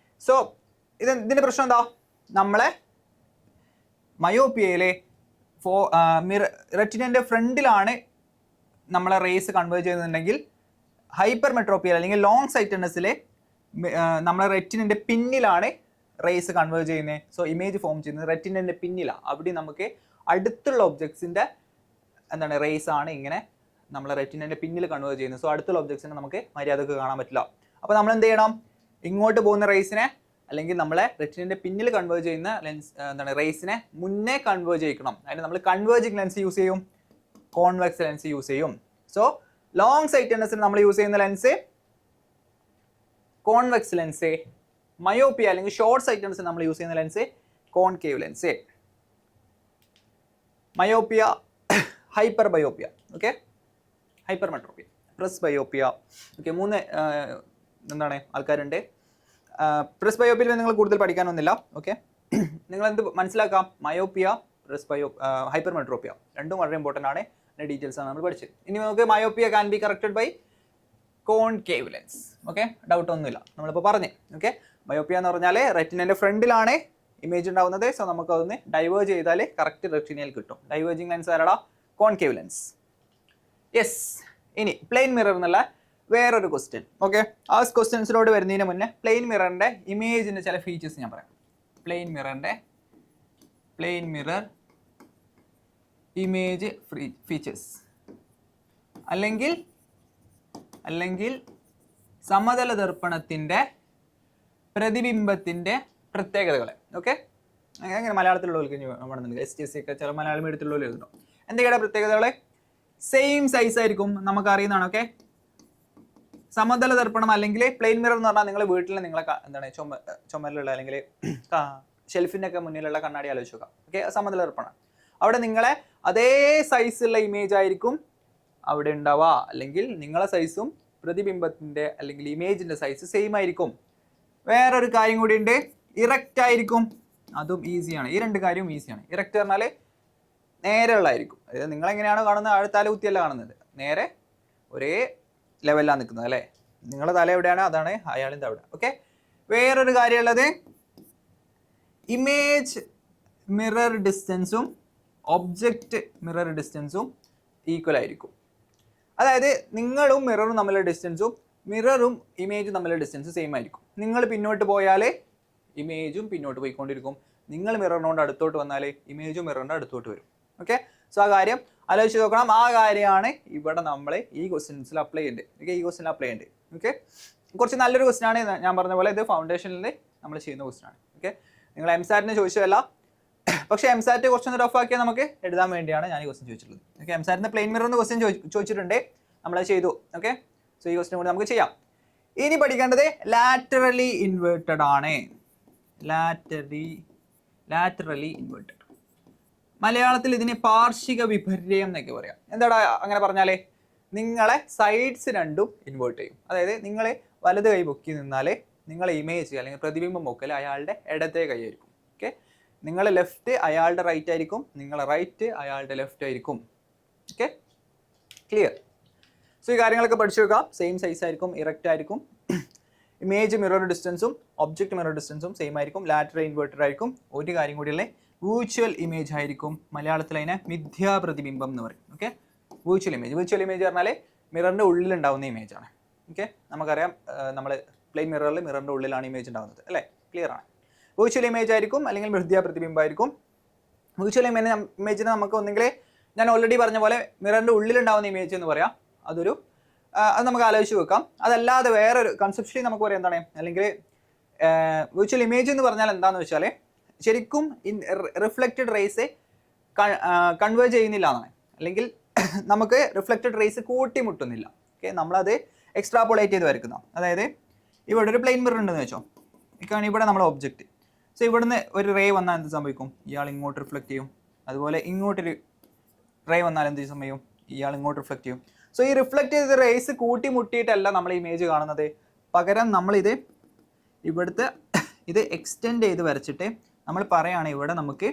so ഇതിന്റെ പ്രശ്നം എന്താ? നമ്മളെ മയോപ്പിയയിലെ റെറ്റിനൻ്റെ ഫ്രണ്ടിലാണ് നമ്മളെ റേസ് കൺവേർട്ട് ചെയ്യുന്നുണ്ടെങ്കിൽ ഹൈപ്പർ മെട്രോപ്പിയ അല്ലെങ്കിൽ ലോങ് സൈറ്റഡ്നെസ്സിലെ നമ്മളെ റെറ്റിനൻ്റെ പിന്നിലാണ് റേസ് കൺവേർട്ട് ചെയ്യുന്നത്. സോ ഇമേജ് ഫോം ചെയ്യുന്നത് റെറ്റിനൻ്റെ പിന്നിലാണ്. അവിടെ നമുക്ക് അടുത്തുള്ള ഒബ്ജക്ട്സിൻ്റെ റേസ് ആണ് ഇങ്ങനെ നമ്മളെ റെറ്റിനൻ്റെ പിന്നിൽ കൺവേർട്ട് ചെയ്യുന്നത്. സോ അടുത്തുള്ള ഒബ്ജക്ട്സിനെ നമുക്ക് മര്യാദക്ക് കാണാൻ പറ്റില്ല. അപ്പോൾ നമ്മൾ എന്ത് ചെയ്യണം? ഇങ്ങോട്ട് പോകുന്ന റേസിനെ അല്ലെങ്കിൽ നമ്മളെ റെറ്റിനൻ്റെ പിന്നിൽ കൺവേർട്ട് ചെയ്യുന്ന ലെൻസ് റേസിനെ മുന്നേ കൺവേർട്ട് ചെയ്യിക്കണം. അതിന് നമ്മൾ കൺവേർജിങ് ലെൻസ് യൂസ് ചെയ്യും, കോൺവെക്സ് ലെൻസ് യൂസ് ചെയ്യും. സോ ലോങ് സൈറ്റഡ്നെസ്സിന് നമ്മൾ യൂസ് ചെയ്യുന്ന ലെൻസ് കോൺവെക്സ് ലെൻസ്. മയോപ്പിയ അല്ലെങ്കിൽ ഷോർട്ട് സൈറ്റഡ്നെസ്സിന് നമ്മൾ യൂസ് ചെയ്യുന്ന lens concave lens. Myopia, hyperopia, okay, hypermetropia, presbyopia. Okay, 3 ആൾക്കാരുണ്ട്. പ്രസ് ബയോപ്പിയിൽ നിങ്ങൾ കൂടുതൽ പഠിക്കാനൊന്നുമില്ല. ഓക്കെ, നിങ്ങൾ എന്ത് മനസ്സിലാക്കാം? മയോപ്പിയ, ഹൈപ്പർ മെട്രോപ്പിയ രണ്ടും വളരെ ഇമ്പോർട്ടൻ്റ് ആണ്. അതിൻ്റെ ഡീറ്റെയിൽസ് ആണ് നമ്മൾ പഠിച്ചത്. ഇനി നമുക്ക് myopia can be corrected by concave lens. Okay, doubt ഒന്നുമില്ല, നമ്മളിപ്പോൾ പറഞ്ഞു. ഓക്കെ, മയോപ്പിയ എന്ന് പറഞ്ഞാൽ റെറ്റിനൻ്റെ ഫ്രണ്ടിലാണ് ഇമേജ് ഉണ്ടാവുന്നത്. സോ നമുക്ക് അതൊന്ന് ഡൈവേർജ് ചെയ്താൽ കറക്റ്റ് റെറ്റിനയിൽ കിട്ടും. ഡൈവേർജിങ് ലെൻസ് ആരാടാ? Concave lens. യെസ്, ഇനി പ്ലെയിൻ മിറർ എന്നുള്ള വേറൊരു ക്വസ്റ്റ്യൻ. ഓക്കെ, ആ ക്വസ്റ്റ്യൻസിലോട് വരുന്നതിന് മുന്നേ പ്ലെയിൻ മിററിൻ്റെ ഇമേജിൻ്റെ ചില ഫീച്ചേഴ്സ് ഞാൻ പറയാം. പ്ലെയിൻ മിറർ ഇമേജ് ഫീച്ചേഴ്സ് അല്ലെങ്കിൽ സമതല ദർപ്പണത്തിൻ്റെ പ്രതിബിംബത്തിൻ്റെ പ്രത്യേകതകളെ. ഓക്കെ, അങ്ങനെ മലയാളത്തിലുള്ളവർക്ക് വേണമെന്നുണ്ടെങ്കിൽ STC ഒക്കെ ചില മലയാളം മീഡിയത്തിലുള്ളവർ എഴുതുന്നു. എന്തൊക്കെയാണ് പ്രത്യേകതകൾ? സെയിം സൈസ് ആയിരിക്കും, നമുക്ക് അറിയുന്നതാണ്. ഓക്കെ, സമതല ദർപ്പണം അല്ലെങ്കിൽ പ്ലെയിൻ മിറർ എന്ന് പറഞ്ഞാൽ നിങ്ങൾ വീട്ടിൽ നിങ്ങളെ ചുമരിലുള്ള അല്ലെങ്കിൽ ഷെൽഫിൻ്റെ ഒക്കെ മുന്നിലുള്ള കണ്ണാടി ആലോചിച്ച് നോക്കാം. ഓക്കെ, സമതല ദർപ്പണം. അവിടെ നിങ്ങളെ അതേ സൈസുള്ള ഇമേജ് ആയിരിക്കും അവിടെ ഉണ്ടാവുക, അല്ലെങ്കിൽ നിങ്ങളെ സൈസും പ്രതിബിംബത്തിൻ്റെ അല്ലെങ്കിൽ ഇമേജിൻ്റെ സൈസ് സെയിം ആയിരിക്കും. വേറൊരു കാര്യം കൂടി ഉണ്ട്, ഇറക്റ്റ് ആയിരിക്കും. അതും ഈസിയാണ്. ഈ 2 കാര്യവും ഈസിയാണ്. ഇറക്റ്റ് പറഞ്ഞാൽ നേരെയുള്ളതായിരിക്കും. അതായത് നിങ്ങളെങ്ങനെയാണോ കാണുന്നത്, ആ തല കുത്തിയല്ല കാണുന്നത്, നേരെ ഒരേ ലെവലിലാണ് നിൽക്കുന്നത് അല്ലേ. നിങ്ങളുടെ തല എവിടെയാണ് അതാണ് അയാളിൻ്റെ അവിടെ. ഓക്കെ, വേറൊരു കാര്യമുള്ളത് ഇമേജ് മിറർ ഡിസ്റ്റൻസും ഒബ്ജക്റ്റ് മിറർ ഡിസ്റ്റൻസും ഈക്വൽ ആയിരിക്കും. അതായത് നിങ്ങളും മിററും തമ്മിലുള്ള ഡിസ്റ്റൻസും മിററും ഇമേജും തമ്മിലുള്ള ഡിസ്റ്റൻസ് സെയിം ആയിരിക്കും. നിങ്ങൾ പിന്നോട്ട് പോയാൽ ഇമേജും പിന്നോട്ട് പോയിക്കൊണ്ടിരിക്കും. നിങ്ങൾ മിററിനോട് അടുത്തോട്ട് വന്നാൽ ഇമേജും മിററിൻ്റെ അടുത്തോട്ട് വരും. ഓക്കെ, സോ ആ കാര്യം ആലോചിച്ച് നോക്കണം. ആ കാര്യമാണ് ഇവിടെ നമ്മൾ ഈ ക്വസ്റ്റ്യൻസിൽ അപ്ലൈ ചെയ്യുന്നുണ്ട്. ഓക്കെ, ഈ ക്വസ്റ്റ്യനിൽ അപ്ലൈ ചെയ്യുന്നുണ്ട്. ഓക്കെ, കുറച്ച് നല്ലൊരു ക്വസ്റ്റ്യൻ ആണ്. ഞാൻ പറഞ്ഞ പോലെ ഇത് ഫൗണ്ടേഷനിൽ നമ്മൾ ചെയ്യുന്ന ക്വസ്റ്റ്യൻ ആണ്. ഓക്കെ, നിങ്ങൾ MSAT ചോദിച്ചതല്ല, പക്ഷേ MSAT കുറച്ചൊന്ന് റഫ് ആക്കിയാൽ നമുക്ക് എഴുതാൻ വേണ്ടിയാണ് ഞാൻ ഈ ക്വസ്റ്റ്യൻ ചോദിച്ചിട്ടുള്ളത്. ഓക്കെ, MSAT പ്ലെയിൻ മിറർ എന്ന ക്വസ്റ്റ്യൻ ചോദിച്ചിട്ടുണ്ട്, നമ്മളത് ചെയ്തു. ഓക്കെ, സോ ഈ ക്വസ്റ്റ്യൻ കൂടി നമുക്ക് ചെയ്യാം. ഇനി പഠിക്കേണ്ടത് ലാറ്ററലി ഇൻവേർട്ടഡ് ആണ്. ലാറ്ററലി ഇൻവേർട്ടഡ്, മലയാളത്തിൽ ഇതിന് പാർശ്വിക വിപര്യം എന്നൊക്കെ പറയാം. എന്താടാ അങ്ങനെ പറഞ്ഞാലേ? നിങ്ങളെ സൈഡ്സ് രണ്ടും ഇൻവേർട്ട് ചെയ്യും. അതായത് നിങ്ങൾ വലത് കൈ പൊക്കി നിന്നാൽ നിങ്ങളെ ഇമേജ് അല്ലെങ്കിൽ പ്രതിബിംബം പൊക്കൽ അയാളുടെ ഇടത്തെ കൈയായിരിക്കും. ഓക്കെ, നിങ്ങളെ ലെഫ്റ്റ് അയാളുടെ റൈറ്റ് ആയിരിക്കും, നിങ്ങളെ റൈറ്റ് അയാളുടെ ലെഫ്റ്റ് ആയിരിക്കും. Okay, clear? സോ ഈ കാര്യങ്ങളൊക്കെ പഠിച്ചു വെക്കാം. സെയിം സൈസ് ആയിരിക്കും, ഇറക്റ്റ് ആയിരിക്കും. ഇമേജ് മിറർ ഡിസ്റ്റൻസും ഒബ്ജക്റ്റ് മിറർ ഡിസ്റ്റൻസും സെയിം ആയിരിക്കും, ലാറ്ററൽ ഇൻവേർട്ടഡ് ആയിരിക്കും. ഒരു കാര്യം കൂടിയുള്ള വിർച്വൽ ഇമേജ് ആയിരിക്കും, മലയാളത്തിൽ അതിനെ മിഥ്യാപ്രതിബിംബം എന്ന് പറയും. ഓക്കെ, വിർച്വൽ ഇമേജ് പറഞ്ഞാൽ മിററിൻ്റെ ഉള്ളിലുണ്ടാവുന്ന ഇമേജ് ആണ്. ഓക്കെ, നമുക്കറിയാം നമ്മൾ പ്ലെയിൻ മിററിൽ മിററിൻ്റെ ഉള്ളിലാണ് ഇമേജ് ഉണ്ടാകുന്നത് അല്ലേ, ക്ലിയർ ആണ്. വിർച്വൽ ഇമേജ് ആയിരിക്കും അല്ലെങ്കിൽ മിഥ്യാപ്രതിബിംബമായിരിക്കും. വിർച്വൽ ഇമേജിനെ നമുക്ക് ഒന്നെങ്കിൽ ഞാൻ ഓൾറെഡി പറഞ്ഞ പോലെ മിററിൻ്റെ ഉള്ളിലുണ്ടാവുന്ന ഇമേജ് എന്ന് പറയാം, അത് നമുക്ക് ആലോചിച്ച് വെക്കാം. അതല്ലാതെ വേറൊരു കൺസെപ്ഷ്യലി നമുക്ക് പറയാം എന്താണ്, അല്ലെങ്കിൽ വിർച്വൽ ഇമേജ് എന്ന് പറഞ്ഞാൽ എന്താണെന്ന് വെച്ചാൽ ശരിക്കും റിഫ്ലക്റ്റഡ് റേസ് കൺവേർജ് ചെയ്യുന്നില്ല എന്നാണ്, അല്ലെങ്കിൽ നമുക്ക് റിഫ്ലക്റ്റഡ് റേസ് കൂട്ടിമുട്ടുന്നില്ല. ഓക്കെ, നമ്മളത് എക്സ്ട്രാപോളേറ്റ് ചെയ്ത് വരയ്ക്കുന്ന, അതായത് ഇവിടെ ഒരു പ്ലെയിൻ മിറർ ഉണ്ടെന്ന് വെച്ചോ, ഇതാണ് ഇവിടെ നമ്മുടെ ഒബ്ജക്റ്റ്. സോ ഇവിടുന്ന് ഒരു റേ വന്നാൽ എന്ത് സംഭവിക്കും, ഇയാൾ ഇങ്ങോട്ട് റിഫ്ലക്റ്റ് ചെയ്യും. അതുപോലെ ഇങ്ങോട്ടൊരു റേ വന്നാൽ എന്ത് സംഭവിക്കും, ഇയാൾ ഇങ്ങോട്ട് റിഫ്ലക്റ്റ് ചെയ്യും. സോ ഈ റിഫ്ലക്റ്റ് ചെയ്ത റേസ് കൂട്ടിമുട്ടിയിട്ടല്ല നമ്മൾ ഇമേജ് കാണുന്നത്, പകരം നമ്മളിത് ഇവിടുത്തെ ഇത് എക്സ്റ്റെൻഡ് ചെയ്ത് വരച്ചിട്ട് നമ്മൾ പറയുകയാണ് ഇവിടെ നമുക്ക്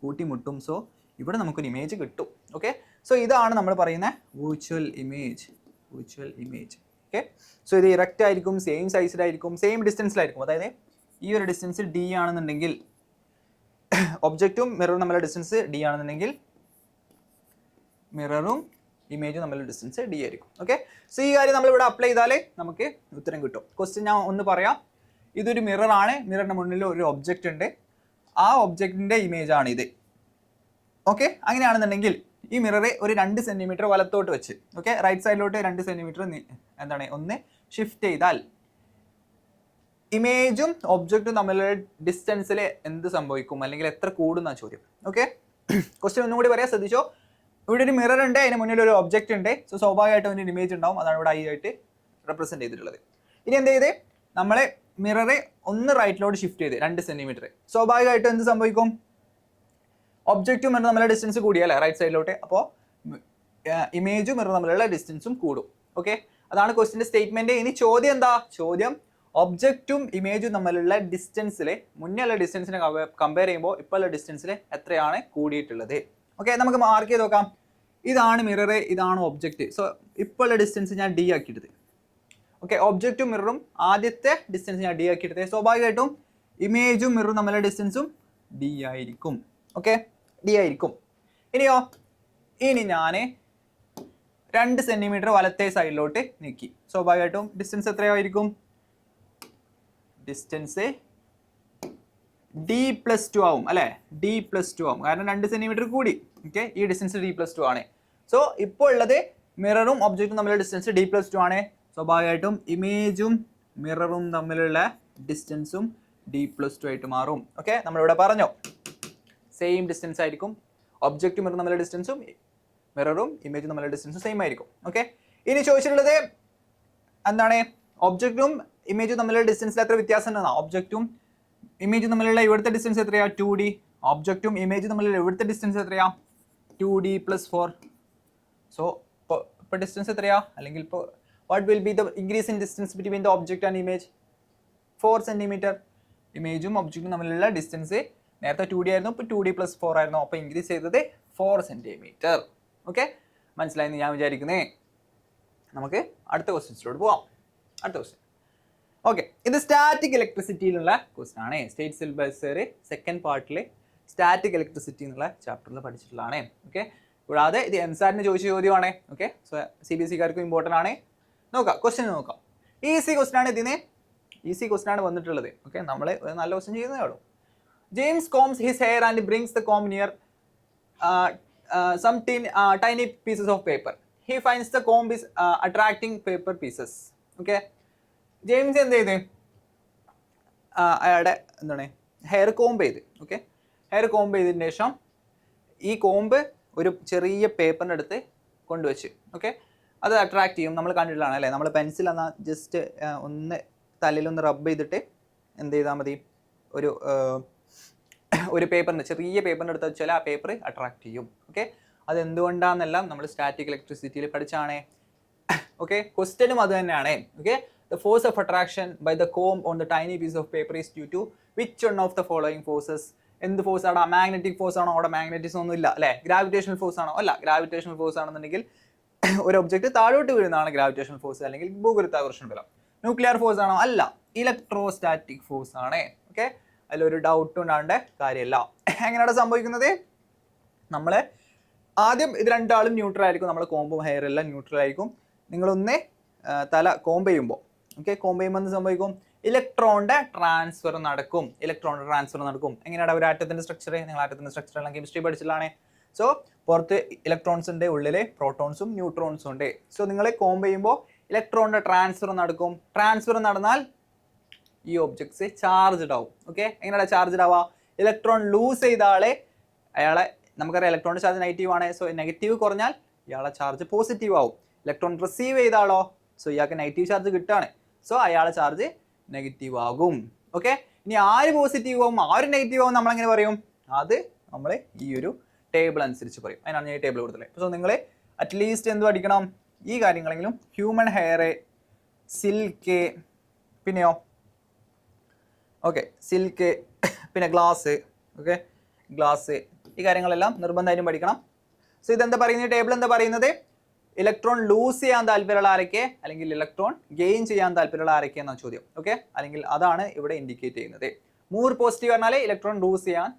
കൂട്ടിമുട്ടും. സോ ഇവിടെ നമുക്കൊരു ഇമേജ് കിട്ടും. ഓക്കെ, സോ ഇതാണ് നമ്മൾ പറയുന്ന വിർച്വൽ ഇമേജ്. ഓക്കെ, സോ ഇത് ഇറക്റ്റ് ആയിരിക്കും, സെയിം സൈസിലായിരിക്കും, സെയിം ഡിസ്റ്റൻസിലായിരിക്കും. അതായത് ഈ ഒരു ഡിസ്റ്റൻസ് ഡി ആണെന്നുണ്ടെങ്കിൽ ഒബ്ജക്റ്റും മിററും തമ്മിലുള്ള ഡിസ്റ്റൻസ് ഡി ആണെന്നുണ്ടെങ്കിൽ മിററും ഇമേജും തമ്മിലുള്ള ഡിസ്റ്റൻസ് ഡി ആയിരിക്കും. ഓക്കെ, സോ ഈ കാര്യം നമ്മളിവിടെ അപ്ലൈ ചെയ്താലേ നമുക്ക് ഉത്തരം കിട്ടും. ക്വസ്റ്റ്യൻ ഞാൻ ഒന്ന് പറയാം. ഇതൊരു മിററാണ്, മിററിൻ്റെ മുന്നിൽ ഒരു ഒബ്ജക്റ്റ് ഉണ്ട്, ആ ഒബ്ജക്റ്റിൻ്റെ ഇമേജ് ആണ് ഇത്. ഓക്കെ, അങ്ങനെയാണെന്നുണ്ടെങ്കിൽ ഈ മിററെ ഒരു 2 സെൻറ്റിമീറ്റർ വലത്തോട്ട് വെച്ച്, ഓക്കെ, റൈറ്റ് സൈഡിലോട്ട് 2 സെൻറ്റിമീറ്റർ എന്താണ് ഒന്ന് ഷിഫ്റ്റ് ചെയ്താൽ ഇമേജും ഒബ്ജക്റ്റും തമ്മിലുള്ള ഡിസ്റ്റൻസിൽ എന്ത് സംഭവിക്കും, അല്ലെങ്കിൽ എത്ര കൂടുന്ന ചോദ്യം. ഓക്കെ, ക്വസ്റ്റ്യൻ ഒന്നും കൂടി പറയാൻ ശ്രദ്ധിച്ചോ. ഇവിടെ ഒരു മിറർ ഉണ്ട്, അതിന് മുന്നിൽ ഒരു ഒബ്ജക്റ്റ് ഉണ്ട്. സോ സ്വാഭാവികമായിട്ടും അതിന് ഇമേജ് ഉണ്ടാവും, അതാണ് ഇവിടെ ഐ ആയിട്ട് റെപ്രസെൻറ്റ് ചെയ്തിട്ടുള്ളത്. ഇനി എന്ത് ചെയ്ത് നമ്മളെ മിററെ ഒന്ന് റൈറ്റിലോട്ട് ഷിഫ്റ്റ് ചെയ്ത് 2 സെൻറ്റിമീറ്റർ, സ്വാഭാവികമായിട്ടും എന്ത് സംഭവിക്കും, ഒബ്ജക്റ്റും മിറർ തമ്മിലുള്ള ഡിസ്റ്റൻസ് കൂടിയല്ലേ റൈറ്റ് സൈഡിലോട്ട്, അപ്പോൾ ഇമേജും മിറർ തമ്മിലുള്ള ഡിസ്റ്റൻസും കൂടും. ഓക്കെ, അതാണ് ക്വസ്റ്റിൻ്റെ സ്റ്റേറ്റ്മെൻറ്റ്. ഇനി ചോദ്യം എന്താ, ചോദ്യം ഒബ്ജക്റ്റും ഇമേജും തമ്മിലുള്ള ഡിസ്റ്റൻസിൽ മുന്നേ ഉള്ള ഡിസ്റ്റൻസിനെ കമ്പയർ ചെയ്യുമ്പോൾ ഇപ്പോൾ ഉള്ള ഡിസ്റ്റൻസിൽ എത്രയാണ് കൂടിയിട്ടുള്ളത്. ഓക്കെ, നമുക്ക് മാർക്ക് ചെയ്ത് നോക്കാം. ഇതാണ് മിറർ, ഇതാണ് ഒബ്ജക്റ്റ്. സോ ഇപ്പോൾ ഉള്ള ഡിസ്റ്റൻസ് ഞാൻ ഡി ആക്കിയെടുത്ത്. ഓക്കെ, ഒബ്ജക്റ്റും മിററും ആദ്യത്തെ ഡിസ്റ്റൻസ് ഞാൻ ഡി ആക്കിയെടുത്ത്. സ്വാഭാവികമായിട്ടും ഇമേജും മിററും തമ്മിലുള്ള ഡിസ്റ്റൻസും ഡി ആയിരിക്കും. ഓക്കെ, ഡി ആയിരിക്കും. ഇനി ഞാൻ 2 സെൻറ്റിമീറ്റർ വലത്തെ സൈഡിലോട്ട് നീക്കി, സ്വാഭാവികമായിട്ടും ഡിസ്റ്റൻസ് എത്രയായിരിക്കും, ഡിസ്റ്റൻസ് D+2 ആവും അല്ലേ, D+2 ആവും, കാരണം 2 സെൻറ്റിമീറ്റർ കൂടി. ഓക്കെ, ഈ ഡിസ്റ്റൻസ് D+2 ആണ്. സോ ഇപ്പോൾ ഉള്ളത് മിററും ഒബ്ജക്റ്റും തമ്മിലുള്ള ഡിസ്റ്റൻസ് D+2 ആണ്. സ്വാഭാവികമായിട്ടും ഇമേജും മിററും തമ്മിലുള്ള ഡിസ്റ്റൻസും D+2 ആയിട്ട് മാറും. ഓക്കെ, നമ്മളിവിടെ പറഞ്ഞു സെയിം ഡിസ്റ്റൻസ് ആയിരിക്കും, ഒബ്ജക്റ്റും മിററും തമ്മിലുള്ള ഡിസ്റ്റൻസും മിററും ഇമേജും തമ്മിലുള്ള ഡിസ്റ്റൻസും സെയിം ആയിരിക്കും. ഓക്കെ, ഇനി ചോദിച്ചിട്ടുള്ളത് എന്താണ്, ഒബ്ജക്റ്റും ഇമേജും തമ്മിലുള്ള ഡിസ്റ്റൻസിൽ എത്ര വ്യത്യാസം ഉണ്ടെന്നാ. ഒബ്ജക്റ്റും ഇമേജും തമ്മിലുള്ള ഇവിടുത്തെ ഡിസ്റ്റൻസ് എത്രയാ, 2D. ഒബ്ജക്റ്റും ഇമേജും തമ്മിലുള്ള ഇവിടുത്തെ ഡിസ്റ്റൻസ് എത്രയാ, 2D+4. സോ ഇപ്പോൾ ഡിസ്റ്റൻസ് എത്രയാ, അല്ലെങ്കിൽ ഇപ്പോൾ what will be the increase in distance between the object and image, 4 centimetre. ഇമേജും ഒബ്ജക്റ്റും തമ്മിലുള്ള ഡിസ്റ്റൻസ് നേരത്തെ 2D ആയിരുന്നു, ഇപ്പോൾ 2D+4 ആയിരുന്നു, അപ്പോൾ ഇൻക്രീസ് ചെയ്തത് 4 സെൻറ്റിമീറ്റർ. ഓക്കെ, മനസ്സിലായെന്ന് ഞാൻ വിചാരിക്കുന്നേ. നമുക്ക് അടുത്ത ക്വസ്റ്റ്യൻസിലോട്ട് പോവാം. അടുത്ത ക്വസ്റ്റ്യൻ. ഓക്കെ, ഇത് സ്റ്റാറ്റിക് ഇലക്ട്രിസിറ്റിയിലുള്ള ക്വസ്റ്റ്യൻ ആണ്. സ്റ്റേറ്റ് സിലബസ് സെക്കൻഡ് പാർട്ടിൽ സ്റ്റാറ്റിക് ഇലക്ട്രിസിറ്റി എന്നുള്ള ചാപ്റ്ററിൽ പഠിച്ചിട്ടുള്ളതാണ്. ഓക്കെ, കൂടാതെ ഇത് എംസാറ്റിന് ചോദിച്ച ചോദ്യമാണ്. ഓക്കെ, സോ CBSE-കാർക്കും ഇമ്പോർട്ടൻ്റ് ആണ്. നോക്കാം, ക്വസ്റ്റ്യൻ നോക്കാം. ഈസി ക്വസ്റ്റ്യൻ ആണ്, ഇതിന് ഈസി ക്വസ്റ്റ്യൻ ആണ് വന്നിട്ടുള്ളത്. ഓക്കെ, നമ്മൾ നല്ല ക്വസ്റ്റ്യൻ ചെയ്യുന്നതേ ഉള്ളൂ. James coms his hair and brings the com near some tiny pieces of paper. He finds the comb is attracting paper pieces. Okay, James എന്ത് ചെയ്ത് അയാളുടെ എന്താണ് ഹെയർ കോംബ് ചെയ്ത്. ഓക്കെ, ഹെയർ കോംബ് ചെയ്തതിന് ശേഷം ഈ കോംബ് ഒരു ചെറിയ പേപ്പറിൻ്റെ അടുത്ത് കൊണ്ടുവച്ച്, ഓക്കെ, അത് അട്രാക്ട് ചെയ്യും. നമ്മൾ കണ്ടിട്ടുള്ളതാണ് അല്ലേ, നമ്മൾ പെൻസിൽ എന്നാൽ ജസ്റ്റ് ഒന്ന് തലയിലൊന്ന് റബ്ബ് ചെയ്തിട്ട് എന്ത് ചെയ്താൽ മതി, ഒരു പേപ്പറിന് ചെറിയ പേപ്പറിൻ്റെ അടുത്ത് വെച്ചാൽ ആ പേപ്പർ അട്രാക്ട് ചെയ്യും. ഓക്കെ, അതെന്തുകൊണ്ടാണെന്നെല്ലാം നമ്മൾ സ്റ്റാറ്റിക് ഇലക്ട്രിസിറ്റിയിൽ പഠിച്ചാണ്. ഓക്കെ, ക്വസ്റ്റ്യനും അത് തന്നെയാണ്. Okay, the force of attraction by the comb on the tiny piece of paper is due to which one of the following forces? എന്ത് ഫോഴ്സ് ആണ്, മാഗ്നറ്റിക് ഫോഴ്സ് ആണോ, അവിടെ മാഗ്നറ്റിസം ഒന്നും ഇല്ല അല്ലേ, ഗ്രാവിറ്റേഷണൽ ഫോഴ്സ് ആണോ, അല്ല, ഗ്രാവിറ്റേഷണൽ ഫോഴ്സ് ആണെന്നുണ്ടെങ്കിൽ ഒരു ഒബ്ജക്റ്റ് താഴോട്ട് വീഴുന്നതാണ് ഗ്രാവിറ്റേഷണൽ ഫോഴ്സ് അല്ലെങ്കിൽ ഭൂഗുരുത്വാകർഷണ ബലം. ന്യൂക്ലിയർ ഫോഴ്സ് ആണോ, അല്ല, ഇലക്ട്രോസ്റ്റാറ്റിക് ഫോഴ്സ് ആണ്. ഓക്കെ, അതിലൊരു ഡൗട്ട് ഉണ്ടാവേണ്ട കാര്യമല്ല. എങ്ങനെയാണ് സംഭവിക്കുന്നത്? നമ്മൾ ആദ്യം ഇത് രണ്ടാളും ന്യൂട്രൽ ആയിരിക്കും, നമ്മൾ കോമ്പും ഹെയർ എല്ലാം ന്യൂട്രൽ ആയിരിക്കും. നിങ്ങളൊന്ന് തല കോമ്പ് ചെയ്യുമ്പോൾ, ഓക്കെ, കോമ്പ് ചെയ്യുമ്പോൾ എന്ത് സംഭവിക്കും? ഇലക്ട്രോണിന്റെ ട്രാൻസ്ഫർ നടക്കും. എങ്ങനെയാണ് ഒരു ആറ്റത്തിന്റെ സ്ട്രക്ചർ? നിങ്ങൾ ആറ്റത്തിന്റെ സ്ട്രക്ചർ എല്ലാം കെമിസ്ട്രി പഠിച്ചിട്ടാണ്. സോ പുറത്ത് ഇലക്ട്രോൺസ് ഉണ്ട്, ഉള്ളിൽ പ്രോട്ടോൺസും ന്യൂട്രോൺസും ഉണ്ട്. സോ നിങ്ങൾ കോമ്പ് ചെയ്യുമ്പോൾ ഇലക്ട്രോണിന്റെ ട്രാൻസ്ഫർ നടക്കും. ട്രാൻസ്ഫർ നടന്നാൽ ഈ ഒബ്ജക്ട്സ് ചാർജ്ഡ് ആവും. ഓക്കെ, എങ്ങനെയാണ് ചാർജ്ഡ് ആവുക? ഇലക്ട്രോൺ ലൂസ് ചെയ്ത ആളെ, അയാളെ നമുക്കറിയാം ഇലക്ട്രോണിന്റെ ചാർജ് നെഗറ്റീവ് ആണ്. സോ നെഗറ്റീവ് കുറഞ്ഞാൽ ഇയാളെ ചാർജ് പോസിറ്റീവ് ആവും. ഇലക്ട്രോൺ റിസീവ് ചെയ്ത ആളോ, സോ ഇയാൾക്ക് നെഗറ്റീവ് ചാർജ് കിട്ടുകയാണ്. സോ അയാളെ ചാർജ് നെഗറ്റീവ് ആകും. ഓക്കെ, ഇനി ആര് പോസിറ്റീവ് ആവും ആര് നെഗറ്റീവ് ആവും നമ്മളെങ്ങനെ പറയും? അത് നമ്മൾ ഈ ഒരു ടേബിൾ അനുസരിച്ച് പറയും. അതിനാണ് ഞാൻ ഈ ടേബിൾ കൊടുത്തത്. സോ നിങ്ങൾ അറ്റ്ലീസ്റ്റ് എന്ത് പഠിക്കണം? ഈ കാര്യങ്ങളെങ്കിലും. ഹ്യൂമൻ ഹെയർ, സിൽക്ക്, പിന്നെയോ ഓക്കെ സിൽക്ക്, പിന്നെ ഗ്ലാസ്, ഓക്കെ ഗ്ലാസ്, ഈ കാര്യങ്ങളെല്ലാം നിർബന്ധമായിട്ടും പഠിക്കണം. സോ ഇതെന്താ പറയുന്നത്? ടേബിൾ എന്താ പറയുന്നത്? ഇലക്ട്രോൺ ലൂസ് ചെയ്യാൻ താല്പര്യമുള്ള ആരൊക്കെ, അല്ലെങ്കിൽ ഇലക്ട്രോൺ ഗെയിൻ ചെയ്യാൻ താല്പര്യമുള്ള ആരൊക്കെ എന്ന ചോദ്യം. ഓക്കെ, അല്ലെങ്കിൽ അതാണ് ഇവിടെ ഇൻഡിക്കേറ്റ് ചെയ്യുന്നത്. മൂർ പോസിറ്റീവ് പറഞ്ഞാൽ ഇലക്ട്രോൺ ലൂസ് ചെയ്യാൻ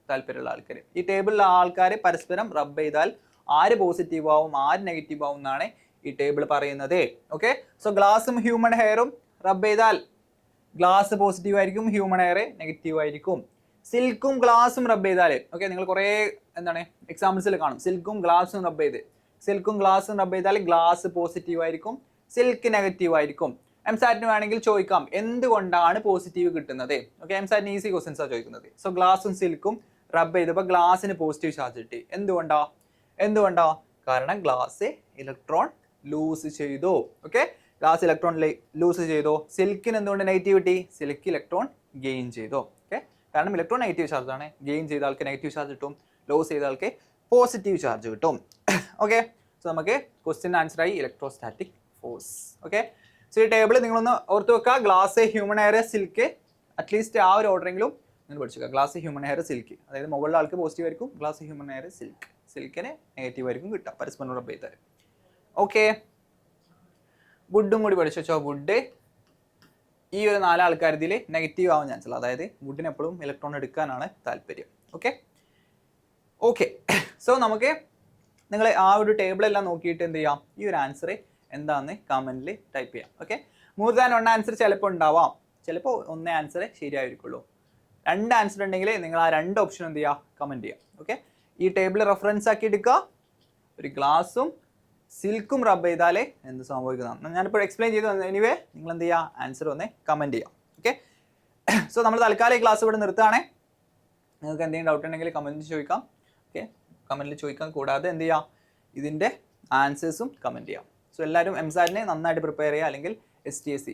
താല്പര്യമുള്ള ആൾക്കാർ. ഈ ടേബിളിലെ ആൾക്കാർ പരസ്പരം റബ്ബ് ചെയ്താൽ ആര് പോസിറ്റീവ് ആവും ആര് നെഗറ്റീവ് ആവും എന്നാണ് ഈ ടേബിൾ പറയുന്നത്. ഓക്കെ, സോ ഗ്ലാസും ഹ്യൂമൻ ഹെയറും റബ്ബ് ചെയ്താൽ ഗ്ലാസ് പോസിറ്റീവ് ആയിരിക്കും, ഹ്യൂമൻ ഹെയർ നെഗറ്റീവ് ആയിരിക്കും. സിൽക്കും ഗ്ലാസും റബ്ബ് ചെയ്താൽ, ഓക്കെ, നിങ്ങൾ കുറേ എന്താണ് എക്സാമ്പിൾസിൽ കാണും സിൽക്കും ഗ്ലാസും റബ്ബ് ചെയ്ത്. സിൽക്കും ഗ്ലാസും റബ്ബ് ചെയ്താൽ ഗ്ലാസ് പോസിറ്റീവ് ആയിരിക്കും, സിൽക്ക് നെഗറ്റീവ് ആയിരിക്കും. എംസാറ്റിന് വേണമെങ്കിൽ ചോദിക്കാം എന്തുകൊണ്ടാണ് പോസിറ്റീവ് കിട്ടുന്നത്. ഓക്കെ, എംസാറ്റിന് ഈസി ക്വസ്റ്റ്യൻസ് ആണ് ചോദിക്കുന്നത്. സോ ഗ്ലാസും സിൽക്കും റബ്ബ് ചെയ്തപ്പോൾ ഗ്ലാസിന് പോസിറ്റീവ് ചാർജ് കിട്ടി. എന്തുകൊണ്ടാ? കാരണം ഗ്ലാസ് ഇലക്ട്രോൺ ലൂസ് ചെയ്തു. ഓക്കെ, ഗ്ലാസ് ഇലക്ട്രോൺ ലൂസ് ചെയ്തു. സിൽക്കിന് എന്തുകൊണ്ട് നെഗറ്റിവിറ്റി? സിൽക്ക് ഇലക്ട്രോൺ ഗെയിൻ ചെയ്തു. ഓക്കെ, കാരണം ഇലക്ട്രോൺ നെഗറ്റീവ് ചാർജ് ആണ്. ഗെയിൻ ചെയ്ത ആൾക്ക് നെഗറ്റീവ് ചാർജ് കിട്ടും, ലോസ് ചെയ്ത ആൾക്ക് പോസിറ്റീവ് ചാർജ് കിട്ടും. ഓക്കെ, സോ നമുക്ക് ക്വസ്റ്റ്യൻ ആൻസർ ആയി ഇലക്ട്രോസ്റ്റാറ്റിക് ഫോഴ്സ്. ഓക്കെ, സോ ഈ ടേബിൾ നിങ്ങളൊന്ന് ഓർത്ത് വെക്കുക. Glass, human hair, silk, at least ആ ഒരു ഓർഡറെങ്കിലും നിങ്ങൾ പഠിച്ചു. ഗ്ലാസ്, ഹ്യൂമൻ ഹെയർ, സിൽക്ക്, അതായത് മുകളിലെ ആൾക്ക് പോസിറ്റീവ് ആയിരിക്കും, ഗ്ലാസ്, ഹ്യൂമൻ ഹെയർ, സിൽക്ക്, സിൽക്കിന് നെഗറ്റീവ് ആയിരിക്കും കിട്ടുക പരസ്പരം റബ്ബ് ചെയ്താൽ. ഓക്കെ, വുഡും കൂടി പഠിച്ചു വെച്ചോ. വുഡ് ഈ ഒരു 4 ആൾക്കാർ ഇതിൽ നെഗറ്റീവ് ആവാൻ ചാൻസ് ഉള്ള, അതായത് വുഡിന് എപ്പോഴും ഇലക്ട്രോൺ എടുക്കാനാണ് താല്പര്യം. ഓക്കെ, സോ നമുക്ക് നിങ്ങൾ ആ ഒരു ടേബിളെല്ലാം നോക്കിയിട്ട് എന്ത് ചെയ്യാം? ഈ ഒരു ആൻസർ എന്താണെന്ന് കമൻറ്റിൽ ടൈപ്പ് ചെയ്യാം. ഓക്കെ, മോർ ദാൻ 1 ആൻസർ ചിലപ്പോൾ ഉണ്ടാവാം, ചിലപ്പോൾ 1 ആൻസർ ശരിയായിരിക്കുള്ളൂ. 2 ആൻസർ ഉണ്ടെങ്കിൽ നിങ്ങൾ ആ 2 ഓപ്ഷൻ എന്ത് ചെയ്യുക? കമൻറ്റ് ചെയ്യാം. ഓക്കെ, ഈ ടേബിൾ റെഫറൻസ് ആക്കി എടുക്കുക. ഒരു ഗ്ലാസും സിൽക്കും റബ്ബ് ചെയ്താലേ എന്ത് സംഭവിക്കുന്നതാണ് ഞാനിപ്പോൾ എക്സ്പ്ലെയിൻ ചെയ്തു. എനിവേ നിങ്ങൾ എന്ത് ചെയ്യുക? ആൻസർ ഒന്ന് കമൻറ്റ് ചെയ്യാം. ഓക്കെ, സോ നമ്മൾ തൽക്കാലം ഈ ക്ലാസ് ഇവിടെ നിർത്തുകയാണേ. നിങ്ങൾക്ക് എന്തെങ്കിലും ഡൗട്ട് ഉണ്ടെങ്കിൽ കമൻറ്റ് ചോദിക്കാം. ഓക്കെ, കമൻറ്റിൽ ചോദിക്കാം. കൂടാതെ എന്ത് ചെയ്യാം? ഇതിൻ്റെ ആൻസേഴ്സും കമൻറ്റ് ചെയ്യാം. സോ എല്ലാവരും എംസാറ്റിനെ നന്നായിട്ട് പ്രിപ്പയർ ചെയ്യുക, അല്ലെങ്കിൽ STSC,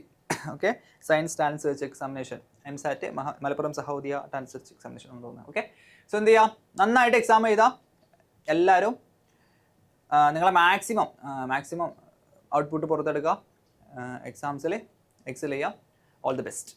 okay, science talent search examination, MSAT Malappuram Sahodaya talent search examination എന്ന് തോന്നുന്നത്. ഓക്കെ, സോ എന്ത് ചെയ്യാം? നന്നായിട്ട് എക്സാം എഴുതാം. എല്ലാവരും നിങ്ങളെ മാക്സിമം ഔട്ട്പുട്ട് പുറത്തെടുക്കുക. എക്സാംസിൽ എക്സൽ ചെയ്യാം. All the best.